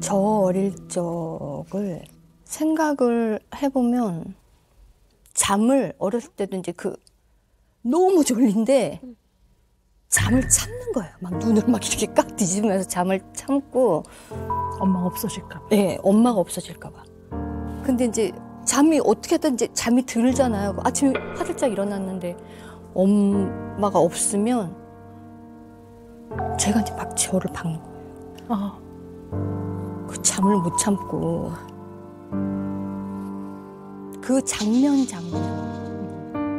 저 어릴 적을 생각을 해보면 잠을 어렸을 때도 이제 너무 졸린데 잠을 참는 거예요. 막 눈을 막 이렇게 깍 뒤집으면서 잠을 참고. 엄마가 없어질까 봐. 네, 엄마가 없어질까 봐. 근데 이제 잠이 어떻게든 이제 잠이 들잖아요. 아침에 화들짝 일어났는데 엄마가 없으면 제가 이제 막 저를 박는 거예요. 그 잠을 못 참고 그 장면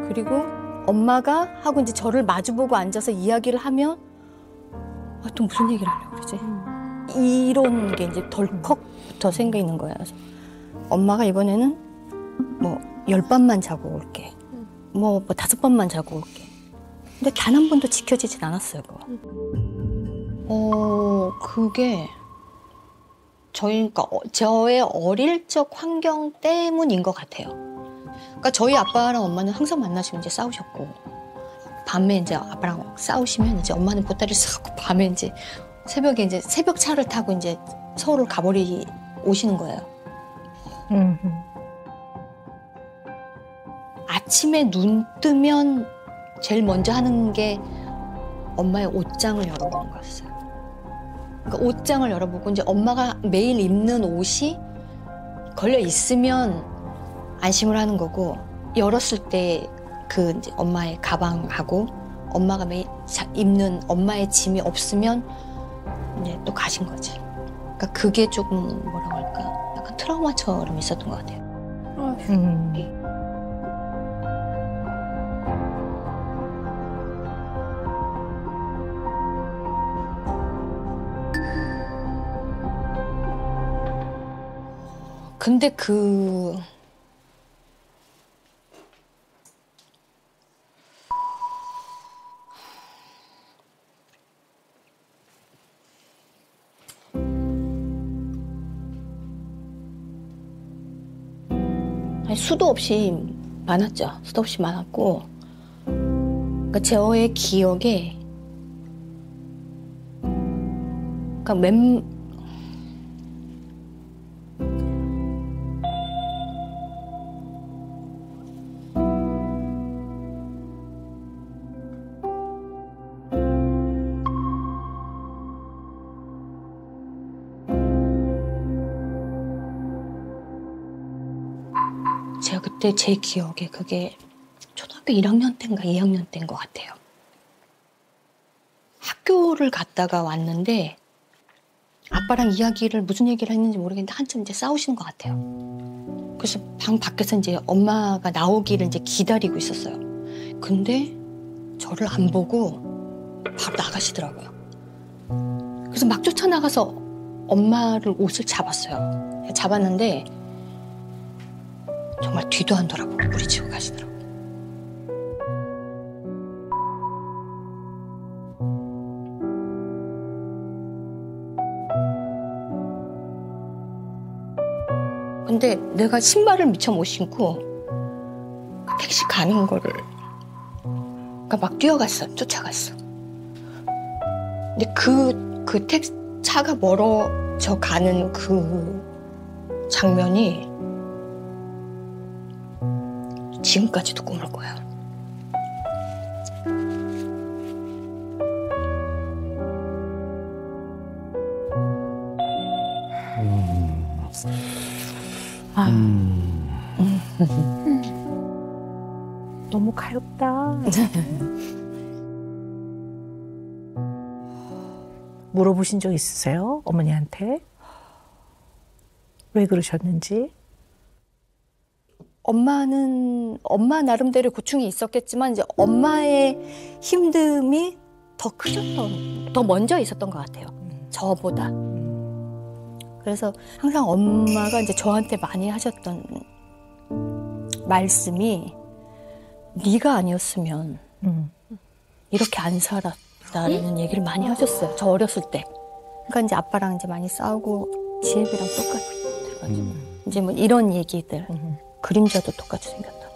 그리고 엄마가 하고 이제 저를 마주보고 앉아서 이야기를 하면 또 무슨 얘기를 하려고 그러지? 이런 게 이제 덜컥부터 생기는 거예요. 그래서 엄마가 이번에는 뭐 10밤만 자고 올게. 뭐 5밤만 자고 올게. 근데 단 한 번도 지켜지진 않았어요, 그거. 그게 그러니까 저의 어릴 적 환경 때문인 것 같아요. 그러니까 저희 아빠랑 엄마는 항상 만나시면 이제 싸우셨고, 밤에 이제 아빠랑 싸우시면 이제 엄마는 보따리를 싸고 밤에 이제 새벽에 이제 새벽 차를 타고 이제 서울을 가버리 오시는 거예요. 아침에 눈 뜨면 제일 먼저 하는 게 엄마의 옷장을 열어보는 거였어요. 그러니까 옷장을 열어보고 이제 엄마가 매일 입는 옷이 걸려 있으면 안심을 하는 거고, 열었을 때 그 이제 엄마의 가방하고 엄마가 매일 입는 엄마의 짐이 없으면 이제 또 가신 거지. 그러니까 그게 조금 뭐라고 할까, 약간 트라우마처럼 있었던 것 같아요. 근데 수도 없이 많았죠. 수도 없이 많았고, 그러니까 저의 기억에, 그러니까 제가 그때 제 기억에 그게 초등학교 1학년 때인가 2학년 때인 것 같아요. 학교를 갔다가 왔는데 아빠랑 무슨 얘기를 했는지 모르겠는데 한참 이제 싸우시는 것 같아요. 그래서 방 밖에서 이제 엄마가 나오기를 이제 기다리고 있었어요. 근데 저를 안 보고 바로 나가시더라고요. 그래서 막 쫓아나가서 엄마를 옷을 잡았어요. 잡았는데 정말 뒤도 안 돌아보고 뿌리치고 가시더라고요. 근데 내가 신발을 미처 못 신고 그 택시 가는 거를, 그러니까 막 뛰어갔어, 쫓아갔어. 근데 그 택시 차가 멀어져 가는 그 장면이 지금까지도 꿈을 꿔요. 너무 가엾다. 물어보신 적 있으세요? 어머니한테? 왜 그러셨는지? 엄마 나름대로 고충이 있었겠지만 이제 엄마의 힘듦이 더 먼저 있었던 것 같아요. 저보다. 그래서 항상 엄마가 이제 저한테 많이 하셨던 말씀이, 네가 아니었으면 이렇게 안 살았다라는 얘기를 많이 하셨어요. 저 어렸을 때. 그러니까 이제 아빠랑 이제 많이 싸우고 지혜비랑 똑같아가지고 이제 뭐 이런 얘기들. 그림자도 똑같이 생겼다.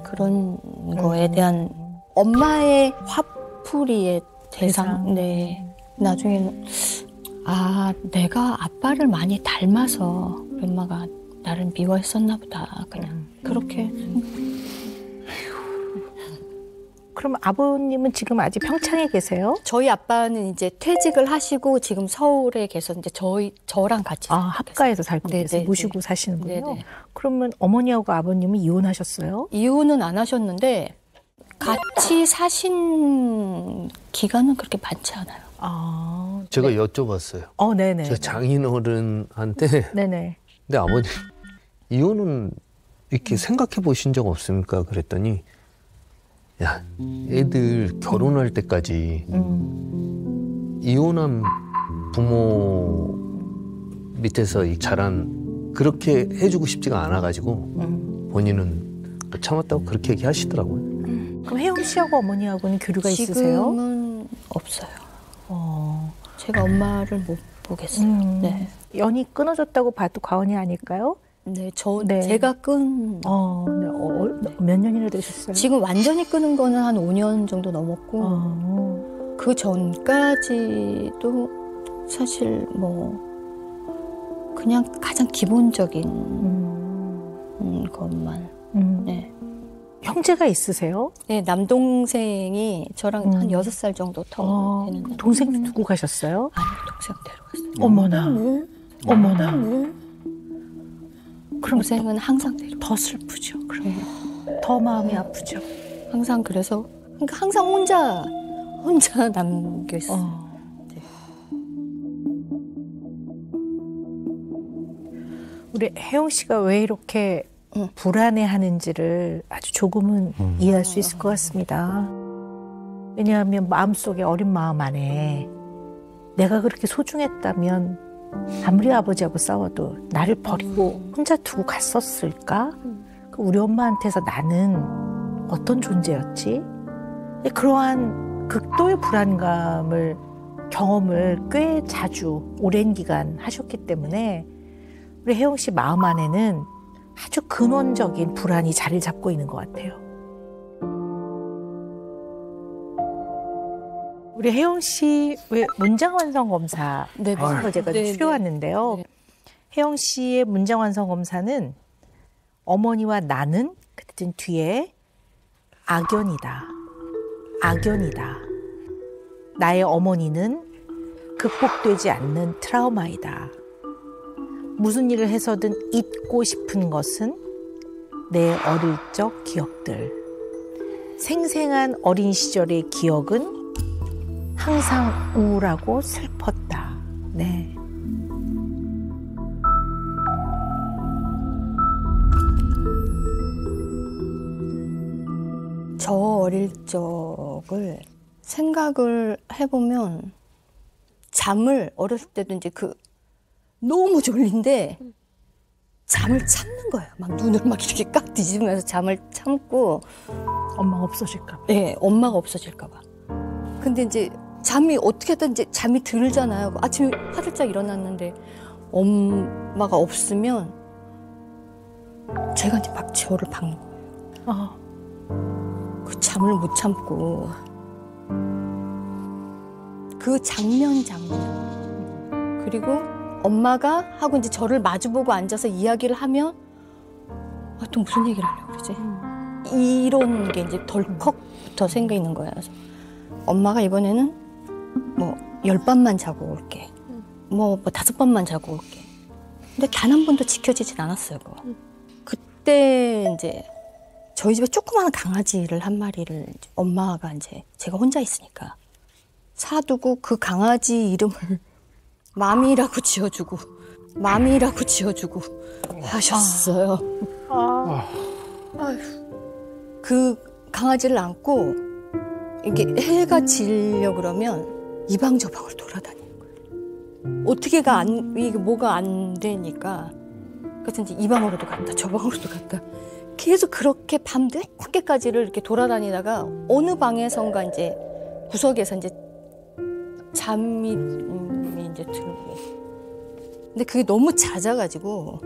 그런 거에 대한 엄마의 화풀이의 대상. 네. 나중에는 아, 내가 아빠를 많이 닮아서 우리 엄마가 나를 미워했었나 보다. 그냥 그렇게. 그럼 아버님은 지금 아직 평창에 계세요? 저희 아빠는 이제 퇴직을 하시고 지금 서울에 계서 이제 저랑 같이 합가에서 살고 네네, 계세요. 모시고 사시는군요. 네네. 그러면 어머니하고 아버님은 이혼하셨어요? 이혼은 안 하셨는데 같이 사신 기간은 그렇게 많지 않아요. 아, 제가 여쭤봤어요. 네네. 저 장인어른한테. 네네. 근데 아버님 이혼은 이렇게 생각해 보신 적 없습니까? 그랬더니 야, 애들 결혼할 때까지 이혼한 부모 밑에서 자란 그렇게 해주고 싶지가 않아가지고 본인은 참았다고 그렇게 얘기하시더라고요. 그럼 혜영 씨하고 어머니하고는 교류가 있으세요? 지금은 없어요. 제가 엄마를 못 보겠어요. 네. 연이 끊어졌다고 봐도 과언이 아닐까요? 네, 네. 제가 끈. 몇 년이나 되셨어요? 지금 완전히 끄는 거는 한 5년 정도 넘었고, 그 전까지도 사실 그냥 가장 기본적인 것만. 네. 형제가 있으세요? 네, 남동생이 저랑 한 6살 정도 더 되는. 동생 두고 가셨어요? 아니요, 동생 데려갔어요. 어머나. 그럼 동생은 항상 데리고. 더 슬프죠. 그럼 더 마음이 아프죠. 항상 그래서 그러니까 항상 혼자 남겨 있어요. 네. 우리 혜영 씨가 왜 이렇게 불안해하는지를 아주 조금은 이해할 수 있을 것 같습니다. 왜냐하면 마음속에 어린 마음 안에 내가 그렇게 소중했다면 아무리 아버지하고 싸워도 나를 버리고 혼자 두고 갔었을까? 우리 엄마한테서 나는 어떤 존재였지? 그러한 극도의 불안감을 경험을 꽤 자주 오랜 기간 하셨기 때문에 우리 혜영 씨 마음 안에는 아주 근원적인 불안이 자리를 잡고 있는 것 같아요. 우리 혜영 씨 왜 문장 완성 검사 제가 추려왔는데요. 네. 혜영 씨의 문장 완성 검사는 어머니와 나는 그랬더니 뒤에 악연이다. 나의 어머니는 극복되지 않는 트라우마이다. 무슨 일을 해서든 잊고 싶은 것은 내 어릴 적 기억들. 생생한 어린 시절의 기억은 항상 우울하고 슬펐다. 네. 저 어릴 적을 생각을 해보면 잠을 어렸을 때도 이제 너무 졸린데 잠을 참는 거예요. 막 눈을 막 이렇게 깍 뒤집으면서 잠을 참고. 엄마가 없어질까 봐. 네, 엄마가 없어질까 봐. 근데 이제 잠이 어떻게든 이제 잠이 들잖아요. 아침에 화들짝 일어났는데 엄마가 없으면 제가 이제 막 저를 박는 거예요. 그 잠을 못 참고 그 장면 그리고 엄마가 하고 이제 저를 마주보고 앉아서 이야기를 하면 또 무슨 얘기를 하려고 그러지? 이런 게 이제 덜컥부터 생기는 거예요. 그래서 엄마가 이번에는 10밤만 자고 올게. 5번만 자고 올게. 근데 단 한 번도 지켜지진 않았어요, 그거. 그때 이제 저희 집에 조그마한 강아지를 한 마리를 엄마가 이제 제가 혼자 있으니까 사두고 그 강아지 이름을 마미라고 지어주고 하셨어요. 그 강아지를 안고 이게 해가 지려 그러면 이 방 저 방을 돌아다니는 거예요. 어떻게가 이게 뭐가 안 되니까 그래서 이제 이 방으로도 갔다 저 방으로도 갔다 계속 그렇게 밤 늦게까지를 이렇게 돌아다니다가 어느 방에선가 이제 구석에서 이제 잠이 이제 들고. 근데 그게 너무 잦아가지고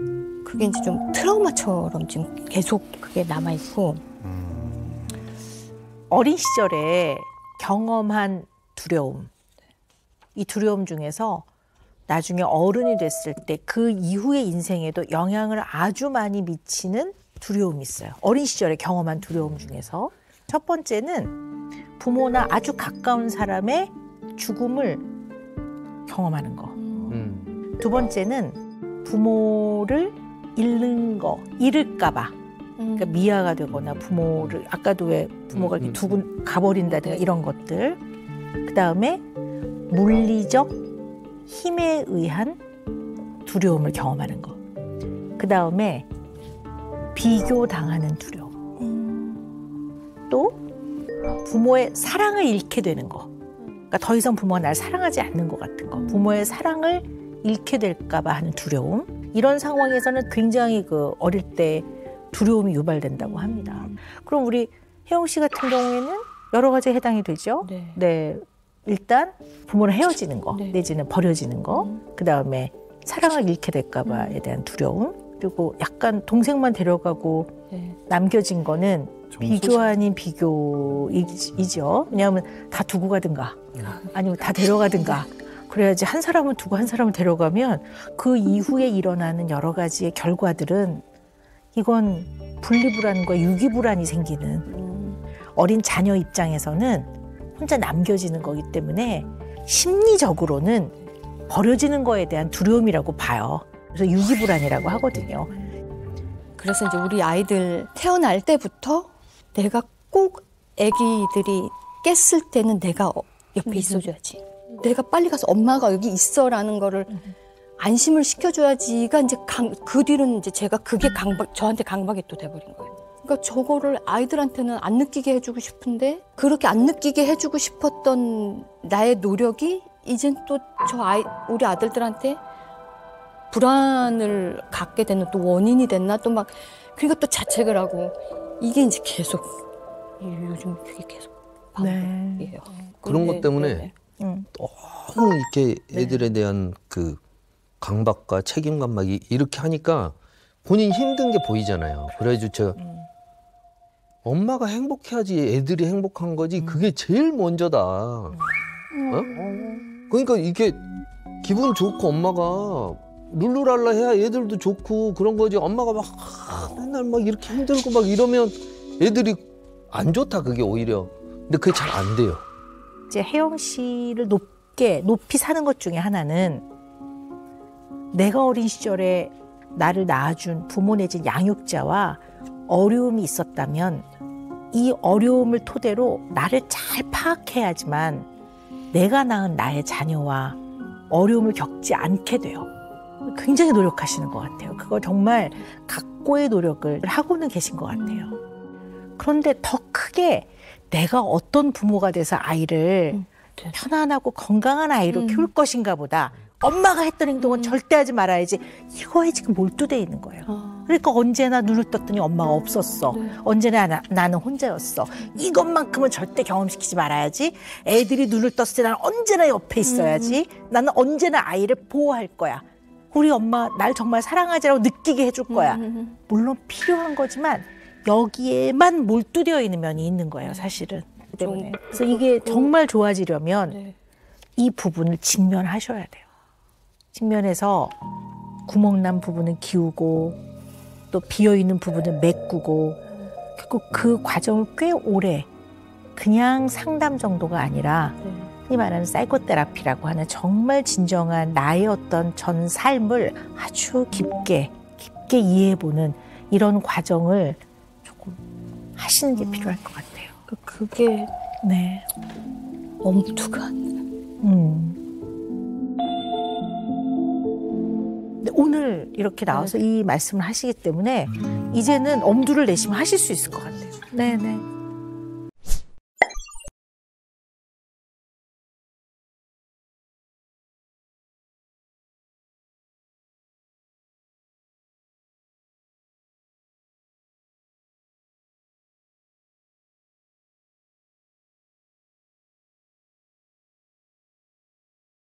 그게 이제 좀 트라우마처럼 지금 계속 그게 남아있고. 어린 시절에 경험한 두려움. 이 두려움 중에서 나중에 어른이 됐을 때 그 이후의 인생에도 영향을 아주 많이 미치는 두려움이 있어요. 어린 시절에 경험한 두려움 중에서 첫 번째는 부모나 아주 가까운 사람의 죽음을 경험하는 거. 두 번째는 부모를 잃을까 봐. 그러니까 미아가 되거나 부모를 아까도 왜 부모가 이렇게 두고 가버린다든가 이런 것들. 그다음에 물리적 힘에 의한 두려움을 경험하는 거. 그다음에 비교당하는 두려움. 또 부모의 사랑을 잃게 되는 거. 그러니까 더 이상 부모가 날 사랑하지 않는 것 같은 거. 부모의 사랑을 잃게 될까 봐 하는 두려움. 이런 상황에서는 굉장히 그 어릴 때 두려움이 유발된다고 합니다. 그럼 우리 혜영 씨 같은 경우에는 여러 가지에 해당이 되죠. 네. 일단 부모랑 헤어지는 거, 내지는 버려지는 거. 그다음에 사랑을 잃게 될까 봐에 대한 두려움. 그리고 약간 동생만 데려가고 남겨진 거는 비교 아닌 비교이죠. 왜냐하면 다 두고 가든가 아니면 다 데려가든가 그래야지 한 사람은 두고 한 사람을 데려가면 그 이후에 일어나는 여러 가지의 결과들은 이건 분리불안과 유기불안이 생기는 어린 자녀 입장에서는 혼자 남겨지는 거기 때문에 심리적으로는 버려지는 거에 대한 두려움이라고 봐요. 그래서 유기불안이라고 하거든요. 그래서 이제 우리 아이들 태어날 때부터 내가 꼭 아기들이 깼을 때는 내가 옆에 있어줘야지. 내가 빨리 가서 엄마가 여기 있어라는 거를 안심을 시켜줘야지가 이제 그 뒤로는 이제 제가 그게 저한테 강박이 또 돼버린 거예요. 그러니까 저거를 아이들한테는 안 느끼게 해주고 싶은데 그렇게 안 느끼게 해주고 싶었던 나의 노력이 이젠 또 우리 아들들한테 불안을 갖게 되는 또 원인이 됐나 또 막 그러니까 또 자책을 하고 이게 이제 계속 요즘 그게 계속 반복이에요. 그런 것 때문에 너무 이렇게 애들에 대한 그 강박과 책임감 막 이렇게 하니까 본인 힘든 게 보이잖아요. 그래가지고 제가 엄마가 행복해야지 애들이 행복한 거지 그게 제일 먼저다. 그러니까 이게 기분 좋고 엄마가 룰루랄라 해야 애들도 좋고 그런 거지. 엄마가 막 맨날 막 이렇게 힘들고 막 이러면 애들이 안 좋다. 그게 오히려. 근데 그게 잘 안 돼요. 이제 혜영 씨를 높이 사는 것 중에 하나는 내가 어린 시절에 나를 낳아준 부모 내지 양육자와 어려움이 있었다면 이 어려움을 토대로 나를 잘 파악해야지만 내가 낳은 나의 자녀와 어려움을 겪지 않게 돼요. 굉장히 노력하시는 것 같아요. 그거 정말 각고의 노력을 하고는 계신 것 같아요. 그런데 더 크게 내가 어떤 부모가 돼서 아이를 편안하고 건강한 아이로 키울 것인가 보다 엄마가 했던 행동은 절대 하지 말아야지 이거에 지금 몰두돼 있는 거예요. 그러니까 언제나 눈을 떴더니 엄마가 없었어. 언제나 나는 혼자였어. 이것만큼은 절대 경험시키지 말아야지. 애들이 눈을 떴을 때 나는 언제나 옆에 있어야지. 나는 언제나 아이를 보호할 거야. 우리 엄마 날 정말 사랑하지라고 느끼게 해줄 거야. 물론 필요한 거지만 여기에만 몰두되어 있는 면이 있는 거예요, 사실은. 때문에. 그래서 이게 정말 좋아지려면 이 부분을 직면하셔야 돼요. 직면해서 구멍난 부분은 기우고 또 비어있는 부분은 메꾸고 결국 그 과정을 꽤 오래 그냥 상담 정도가 아니라 흔히 말하는 사이코테라피라고 하는 정말 진정한 나의 어떤 전 삶을 아주 깊게 이해해보는 이런 과정을 조금 하시는 게 필요할 것 같아요. 그게 네. 엄두가 안 나요. 오늘 이렇게 나와서 이 말씀을 하시기 때문에 이제는 엄두를 내시면 하실 수 있을 것 같아요. 네네.